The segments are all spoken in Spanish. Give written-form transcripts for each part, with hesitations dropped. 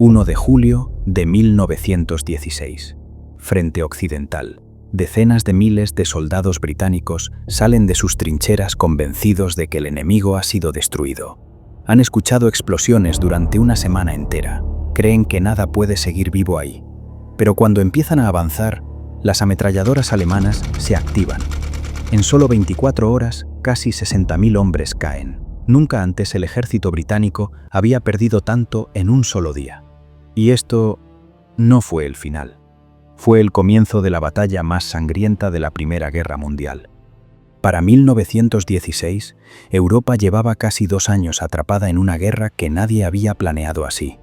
1 de julio de 1916. Frente Occidental. Decenas de miles de soldados británicos salen de sus trincheras convencidos de que el enemigo ha sido destruido. Han escuchado explosiones durante una semana entera. Creen que nada puede seguir vivo ahí. Pero cuando empiezan a avanzar, las ametralladoras alemanas se activan. En solo 24 horas, casi 60.000 hombres caen. Nunca antes el ejército británico había perdido tanto en un solo día. Y esto no fue el final. Fue el comienzo de la batalla más sangrienta de la Primera Guerra Mundial. Para 1916, Europa llevaba casi 2 años atrapada en una guerra que nadie había planeado así.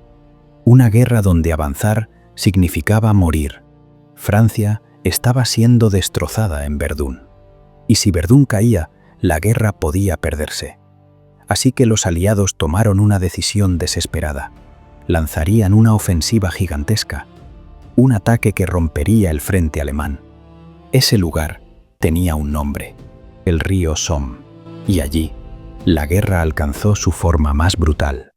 Una guerra donde avanzar significaba morir. Francia estaba siendo destrozada en Verdún. Y si Verdún caía, la guerra podía perderse. Así que los aliados tomaron una decisión desesperada. Lanzarían una ofensiva gigantesca. Un ataque que rompería el frente alemán. Ese lugar tenía un nombre, el río Somme, y allí la guerra alcanzó su forma más brutal.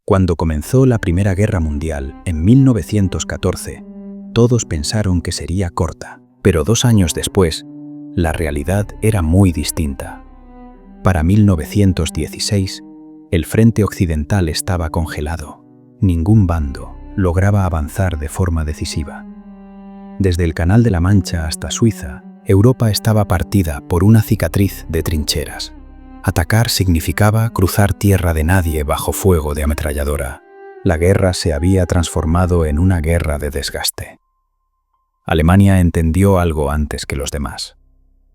Cuando comenzó la Primera Guerra Mundial, en 1914, todos pensaron que sería corta, pero 2 años después, la realidad era muy distinta. Para 1916, el frente occidental estaba congelado. Ningún bando lograba avanzar de forma decisiva. Desde el Canal de la Mancha hasta Suiza, Europa estaba partida por una cicatriz de trincheras. Atacar significaba cruzar tierra de nadie bajo fuego de ametralladora. La guerra se había transformado en una guerra de desgaste. Alemania entendió algo antes que los demás.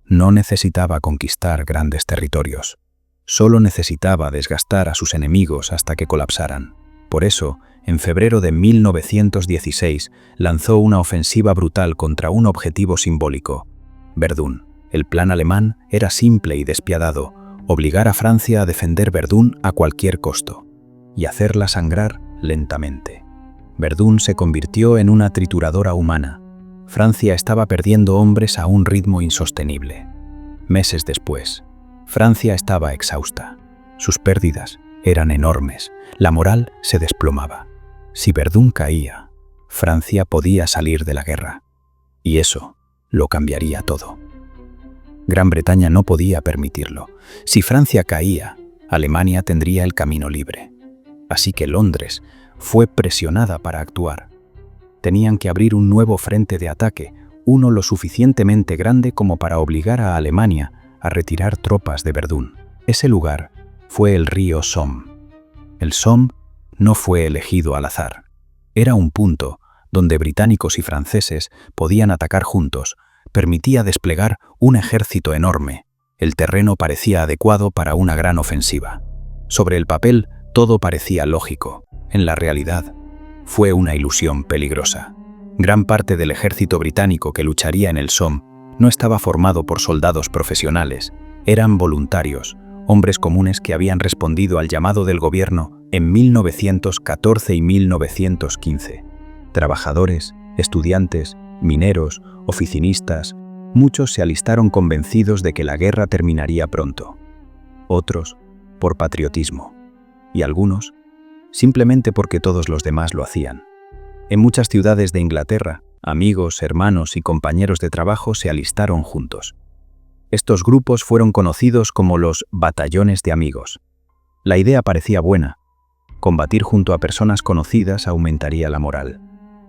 No necesitaba conquistar grandes territorios. Solo necesitaba desgastar a sus enemigos hasta que colapsaran. Por eso, en febrero de 1916, lanzó una ofensiva brutal contra un objetivo simbólico: Verdún. El plan alemán era simple y despiadado: obligar a Francia a defender Verdún a cualquier costo y hacerla sangrar lentamente. Verdún se convirtió en una trituradora humana. Francia estaba perdiendo hombres a un ritmo insostenible. Meses después, Francia estaba exhausta. Sus pérdidas eran enormes. La moral se desplomaba. Si Verdún caía, Francia podía salir de la guerra. Y eso lo cambiaría todo. Gran Bretaña no podía permitirlo. Si Francia caía, Alemania tendría el camino libre. Así que Londres fue presionada para actuar. Tenían que abrir un nuevo frente de ataque, uno lo suficientemente grande como para obligar a Alemania a retirar tropas de Verdún. Ese lugar fue el río Somme. El Somme no fue elegido al azar. Era un punto donde británicos y franceses podían atacar juntos. Permitía desplegar un ejército enorme. El terreno parecía adecuado para una gran ofensiva. Sobre el papel, todo parecía lógico. En la realidad, fue una ilusión peligrosa. Gran parte del ejército británico que lucharía en el Somme no estaba formado por soldados profesionales. Eran voluntarios, hombres comunes que habían respondido al llamado del gobierno en 1914 y 1915. Trabajadores, estudiantes, mineros, oficinistas, muchos se alistaron convencidos de que la guerra terminaría pronto. Otros, por patriotismo. Y algunos, simplemente porque todos los demás lo hacían. En muchas ciudades de Inglaterra, amigos, hermanos y compañeros de trabajo se alistaron juntos. Estos grupos fueron conocidos como los batallones de amigos. La idea parecía buena. Combatir junto a personas conocidas aumentaría la moral.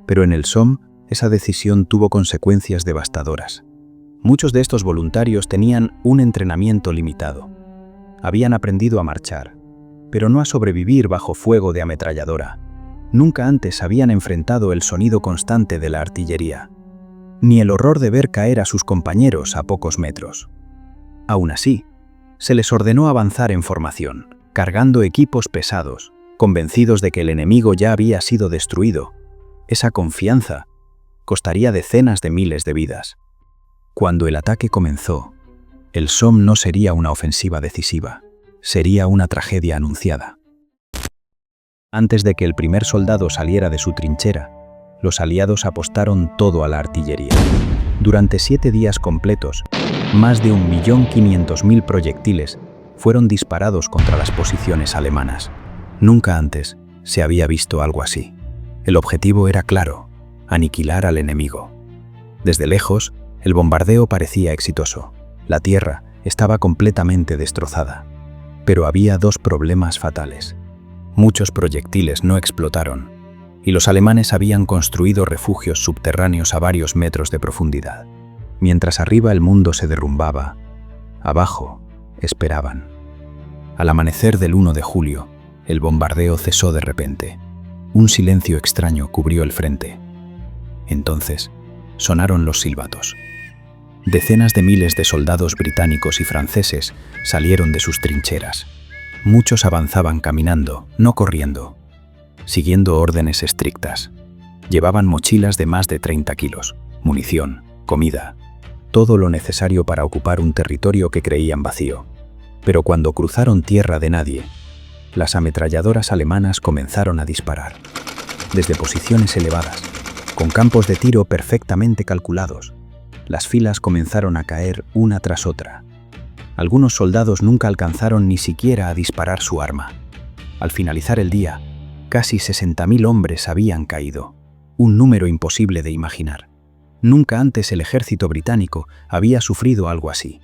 Pero en el Somme, esa decisión tuvo consecuencias devastadoras. Muchos de estos voluntarios tenían un entrenamiento limitado. Habían aprendido a marchar, pero no a sobrevivir bajo fuego de ametralladora. Nunca antes habían enfrentado el sonido constante de la artillería, ni el horror de ver caer a sus compañeros a pocos metros. Aún así, se les ordenó avanzar en formación, cargando equipos pesados, convencidos de que el enemigo ya había sido destruido. Esa confianza costaría decenas de miles de vidas. Cuando el ataque comenzó, el Somme no sería una ofensiva decisiva, sería una tragedia anunciada. Antes de que el primer soldado saliera de su trinchera, los aliados apostaron todo a la artillería. Durante 7 días completos, más de 1.500.000 proyectiles fueron disparados contra las posiciones alemanas. Nunca antes se había visto algo así. El objetivo era claro: aniquilar al enemigo. Desde lejos, el bombardeo parecía exitoso. La tierra estaba completamente destrozada. Pero había dos problemas fatales. Muchos proyectiles no explotaron, y los alemanes habían construido refugios subterráneos a varios metros de profundidad. Mientras arriba el mundo se derrumbaba, abajo esperaban. Al amanecer del 1 de julio, el bombardeo cesó de repente. Un silencio extraño cubrió el frente. Entonces, sonaron los silbatos. Decenas de miles de soldados británicos y franceses salieron de sus trincheras. Muchos avanzaban caminando, no corriendo, siguiendo órdenes estrictas. Llevaban mochilas de más de 30 kilos, munición, comida, todo lo necesario para ocupar un territorio que creían vacío. Pero cuando cruzaron tierra de nadie, las ametralladoras alemanas comenzaron a disparar. Desde posiciones elevadas, con campos de tiro perfectamente calculados, las filas comenzaron a caer una tras otra. Algunos soldados nunca alcanzaron ni siquiera a disparar su arma. Al finalizar el día, casi 60.000 hombres habían caído, un número imposible de imaginar. Nunca antes el ejército británico había sufrido algo así.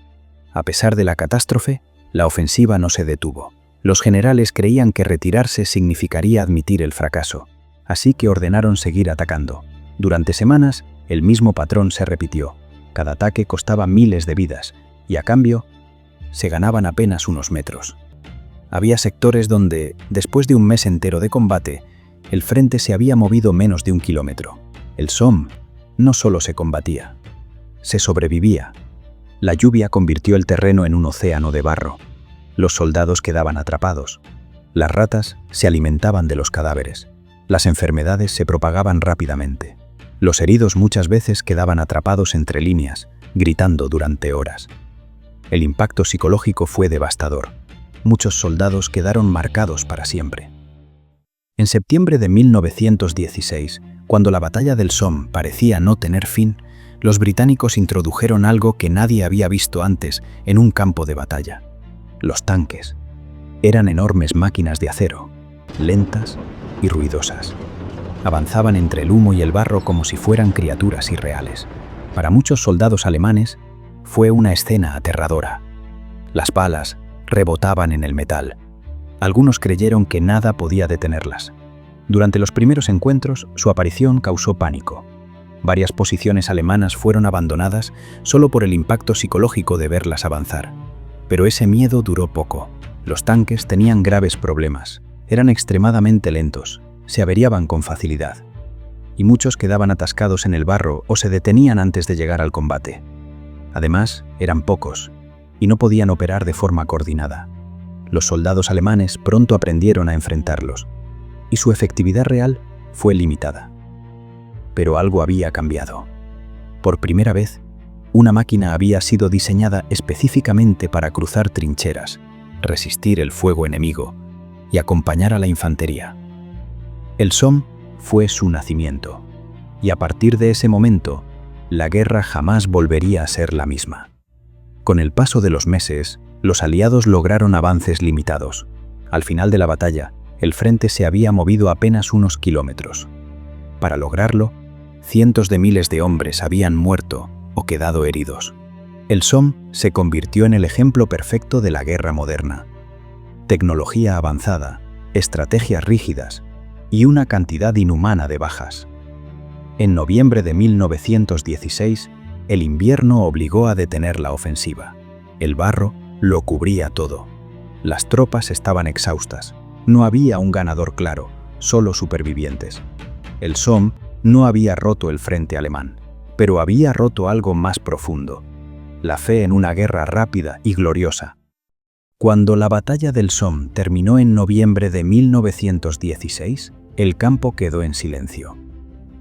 A pesar de la catástrofe, la ofensiva no se detuvo. Los generales creían que retirarse significaría admitir el fracaso, así que ordenaron seguir atacando. Durante semanas, el mismo patrón se repitió. Cada ataque costaba miles de vidas, y a cambio, se ganaban apenas unos metros. Había sectores donde, después de un mes entero de combate, el frente se había movido menos de 1 kilómetro. El Somme no solo se combatía, se sobrevivía. La lluvia convirtió el terreno en un océano de barro. Los soldados quedaban atrapados. Las ratas se alimentaban de los cadáveres. Las enfermedades se propagaban rápidamente. Los heridos muchas veces quedaban atrapados entre líneas, gritando durante horas. El impacto psicológico fue devastador. Muchos soldados quedaron marcados para siempre. En septiembre de 1916, cuando la batalla del Somme parecía no tener fin, los británicos introdujeron algo que nadie había visto antes en un campo de batalla: los tanques. Eran enormes máquinas de acero, lentas y ruidosas. Avanzaban entre el humo y el barro como si fueran criaturas irreales. Para muchos soldados alemanes, fue una escena aterradora. Las balas rebotaban en el metal. Algunos creyeron que nada podía detenerlas. Durante los primeros encuentros, su aparición causó pánico. Varias posiciones alemanas fueron abandonadas solo por el impacto psicológico de verlas avanzar. Pero ese miedo duró poco. Los tanques tenían graves problemas. Eran extremadamente lentos, se averiaban con facilidad. Y muchos quedaban atascados en el barro o se detenían antes de llegar al combate. Además, eran pocos y no podían operar de forma coordinada. Los soldados alemanes pronto aprendieron a enfrentarlos, y su efectividad real fue limitada. Pero algo había cambiado. Por primera vez, una máquina había sido diseñada específicamente para cruzar trincheras, resistir el fuego enemigo y acompañar a la infantería. El Somme fue su nacimiento, y a partir de ese momento, la guerra jamás volvería a ser la misma. Con el paso de los meses, los aliados lograron avances limitados. Al final de la batalla, el frente se había movido apenas unos kilómetros. Para lograrlo, cientos de miles de hombres habían muerto o quedado heridos. El Somme se convirtió en el ejemplo perfecto de la guerra moderna. Tecnología avanzada, estrategias rígidas y una cantidad inhumana de bajas. En noviembre de 1916, el invierno obligó a detener la ofensiva. El barro lo cubría todo. Las tropas estaban exhaustas. No había un ganador claro, solo supervivientes. El Somme no había roto el frente alemán, pero había roto algo más profundo: la fe en una guerra rápida y gloriosa. Cuando la batalla del Somme terminó en noviembre de 1916, el campo quedó en silencio.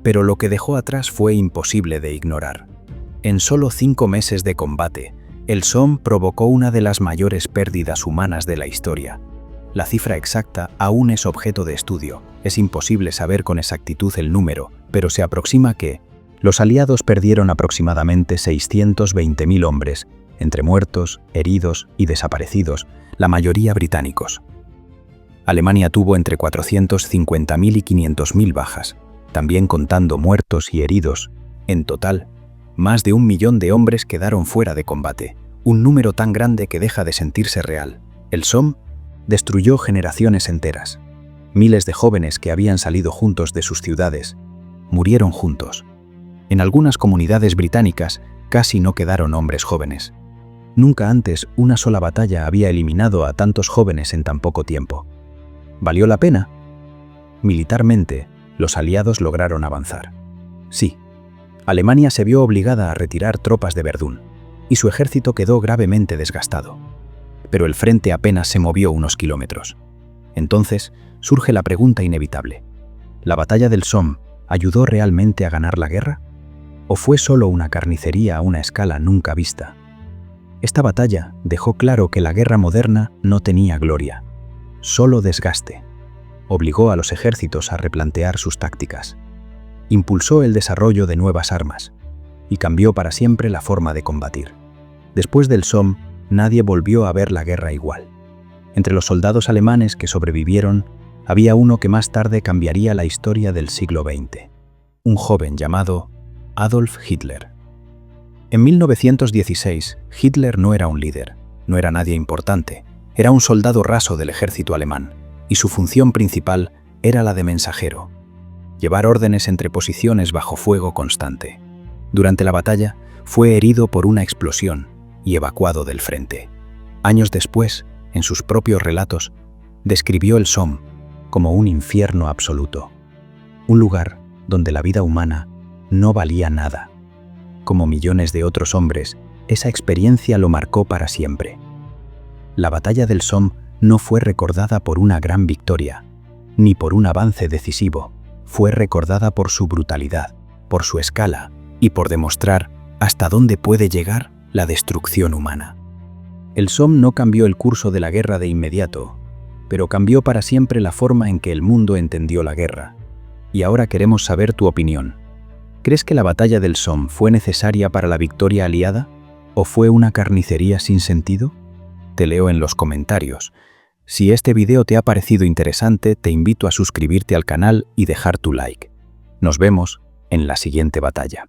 Pero lo que dejó atrás fue imposible de ignorar. En solo 5 meses de combate, el Somme provocó una de las mayores pérdidas humanas de la historia. La cifra exacta aún es objeto de estudio. Es imposible saber con exactitud el número, pero se aproxima que los aliados perdieron aproximadamente 620.000 hombres, entre muertos, heridos y desaparecidos, la mayoría británicos. Alemania tuvo entre 450.000 y 500.000 bajas, también contando muertos y heridos. En total, más de 1 millón de hombres quedaron fuera de combate, un número tan grande que deja de sentirse real. El Somme destruyó generaciones enteras. Miles de jóvenes que habían salido juntos de sus ciudades murieron juntos. En algunas comunidades británicas casi no quedaron hombres jóvenes. Nunca antes una sola batalla había eliminado a tantos jóvenes en tan poco tiempo. ¿Valió la pena? Militarmente, los aliados lograron avanzar. Sí, Alemania se vio obligada a retirar tropas de Verdún, y su ejército quedó gravemente desgastado. Pero el frente apenas se movió unos kilómetros. Entonces surge la pregunta inevitable: ¿la batalla del Somme ayudó realmente a ganar la guerra? ¿O fue solo una carnicería a una escala nunca vista? Esta batalla dejó claro que la guerra moderna no tenía gloria, solo desgaste. Obligó a los ejércitos a replantear sus tácticas. Impulsó el desarrollo de nuevas armas y cambió para siempre la forma de combatir. Después del Somme, nadie volvió a ver la guerra igual. Entre los soldados alemanes que sobrevivieron, había uno que más tarde cambiaría la historia del siglo XX. Un joven llamado Adolf Hitler. En 1916, Hitler no era un líder, no era nadie importante, era un soldado raso del ejército alemán, y su función principal era la de mensajero: llevar órdenes entre posiciones bajo fuego constante. Durante la batalla, fue herido por una explosión y evacuado del frente. Años después, en sus propios relatos, describió el Somme como un infierno absoluto, un lugar donde la vida humana no valía nada. Como millones de otros hombres, esa experiencia lo marcó para siempre. La batalla del Somme no fue recordada por una gran victoria, ni por un avance decisivo. Fue recordada por su brutalidad, por su escala y por demostrar hasta dónde puede llegar la destrucción humana. El Somme no cambió el curso de la guerra de inmediato, pero cambió para siempre la forma en que el mundo entendió la guerra. Y ahora queremos saber tu opinión. ¿Crees que la batalla del Somme fue necesaria para la victoria aliada? ¿O fue una carnicería sin sentido? Te leo en los comentarios. Si este video te ha parecido interesante, te invito a suscribirte al canal y dejar tu like. Nos vemos en la siguiente batalla.